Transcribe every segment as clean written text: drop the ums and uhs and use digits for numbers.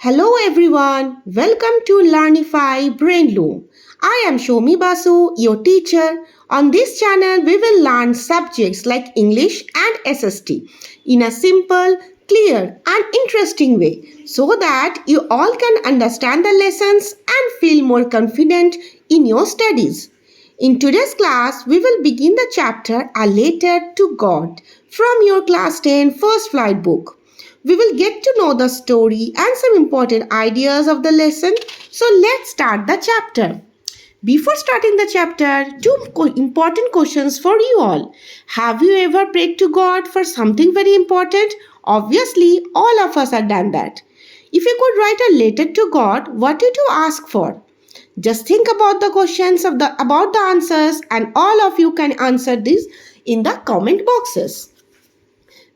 Hello everyone, welcome to Learnify Brainloom. I am Shomi Basu, your teacher. On this channel, we will learn subjects like English and SST in a simple, clear and interesting way so that you all can understand the lessons and feel more confident in your studies. In today's class, we will begin the chapter A Letter to God from your class 10 first flight book. We will get to know the story and some important ideas of the lesson. So let's start the chapter. Before starting the chapter, two important questions for you all. Have you ever prayed to God for something very important? Obviously, all of us have done that. If you could write a letter to God, what did you ask for? Just think about the questions about the answers, and all of you can answer this in the comment boxes.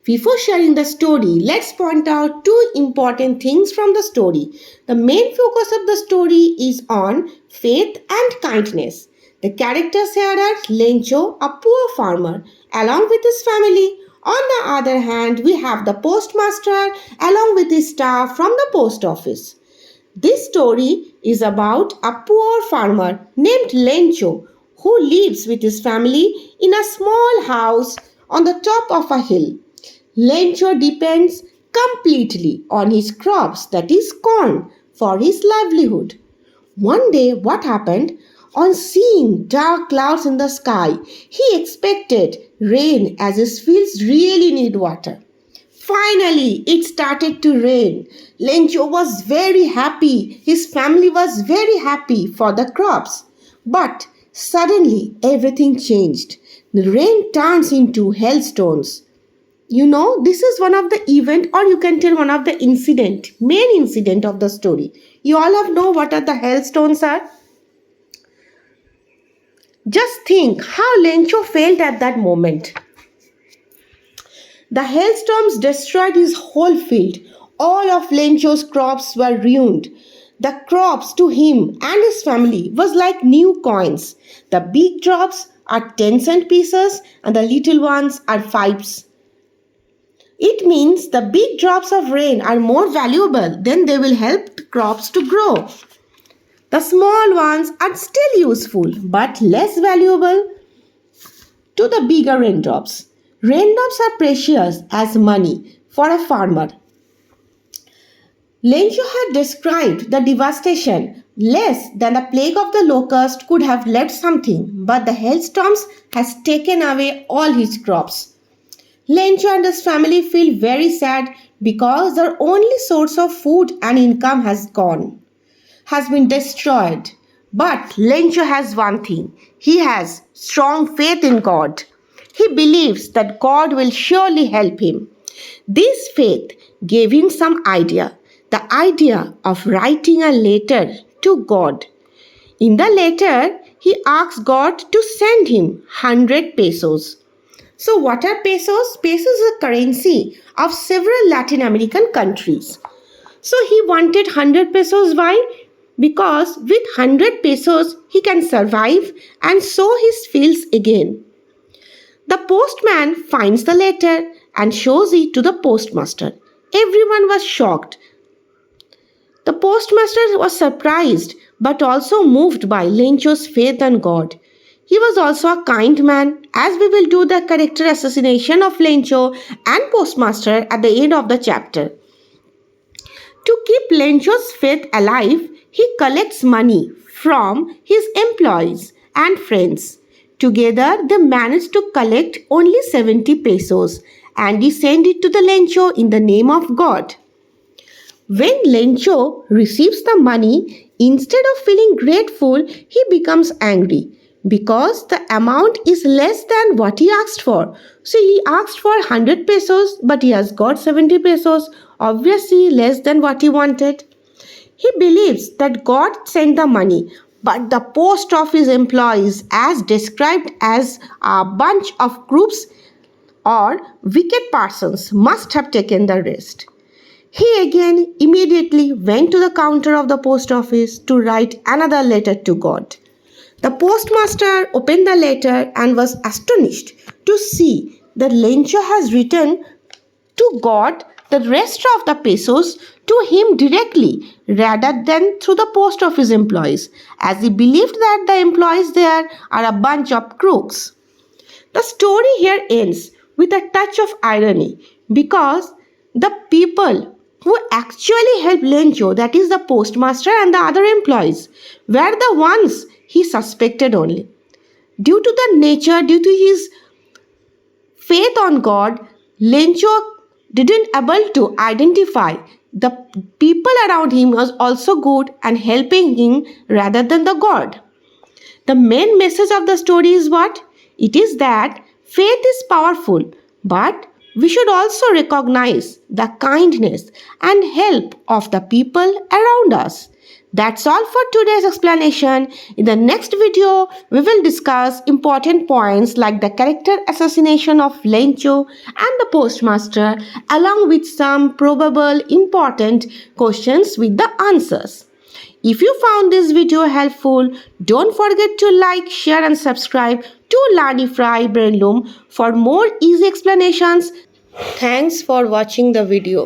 Before sharing the story, let's point out two important things from the story. The main focus of the story is on faith and kindness. The characters here are Lencho, a poor farmer, along with his family. On the other hand, we have the postmaster along with his staff from the post office. This story is about a poor farmer named Lencho who lives with his family in a small house on the top of a hill. Lencho depends completely on his crops, that is corn, for his livelihood. One day, what happened? On seeing dark clouds in the sky, he expected rain as his fields really need water. Finally, it started to rain. Lencho was very happy. His family was very happy for the crops. But suddenly, everything changed. The rain turns into hailstones. This is one of the event, or you can tell one of the main incident of the story. You all have know what are the hailstones are. Just think how Lencho felt at that moment. The hailstorms destroyed his whole field. All of Lencho's crops were ruined. The crops to him and his family was like new coins. The big drops are 10-cent pieces and the little ones are 5s. It means the big drops of rain are more valuable, then they will help the crops to grow. The small ones are still useful but less valuable to the bigger raindrops. Raindrops are precious as money for a farmer. Lencho had described the devastation. Less than the plague of the locust could have left something, but the hailstorms has taken away all his crops. Lencho and his family feel very sad because their only source of food and income has been destroyed. But Lencho has one thing. He has strong faith in God. He believes that God will surely help him. This faith gave him some idea. The idea of writing a letter to God. In the letter, he asks God to send him 100 pesos. So what are pesos? Pesos is a currency of several Latin American countries. So he wanted 100 pesos. Why? Because with 100 pesos he can survive and sow his fields again. The postman finds the letter and shows it to the postmaster. Everyone was shocked. The postmaster was surprised but also moved by Lencho's faith in God. He was also a kind man, as we will do the character assassination of Lencho and postmaster at the end of the chapter. To keep Lencho's faith alive, he collects money from his employees and friends. Together, they manage to collect only 70 pesos and he sends it to the Lencho in the name of God. When Lencho receives the money, instead of feeling grateful, he becomes angry because the amount is less than what he asked for. So he asked for 100 pesos, but he has got 70 pesos, obviously less than what he wanted. He believes that God sent the money, but the post office employees, as described as a bunch of crooks or wicked persons, must have taken the rest. He again immediately went to the counter of the post office to write another letter to God. The postmaster opened the letter and was astonished to see that Lencho has written to God the rest of the pesos to him directly rather than through the post office employees, as he believed that the employees there are a bunch of crooks. The story here ends with a touch of irony because the people who actually helped Lencho, that is the postmaster and the other employees, were the ones he suspected only. Due to his faith on God, Lencho didn't able to identify the people around him was also good and helping him rather than the God. The main message of the story is what? It is that faith is powerful, but we should also recognize the kindness and help of the people around us. That's all for today's explanation. In the next video, we will discuss important points like the character assassination of Lencho and the postmaster, along with some probable important questions with the answers. If you found this video helpful, don't forget to like, share and subscribe to Learnify Brainloom for more easy explanations. Thanks for watching the video.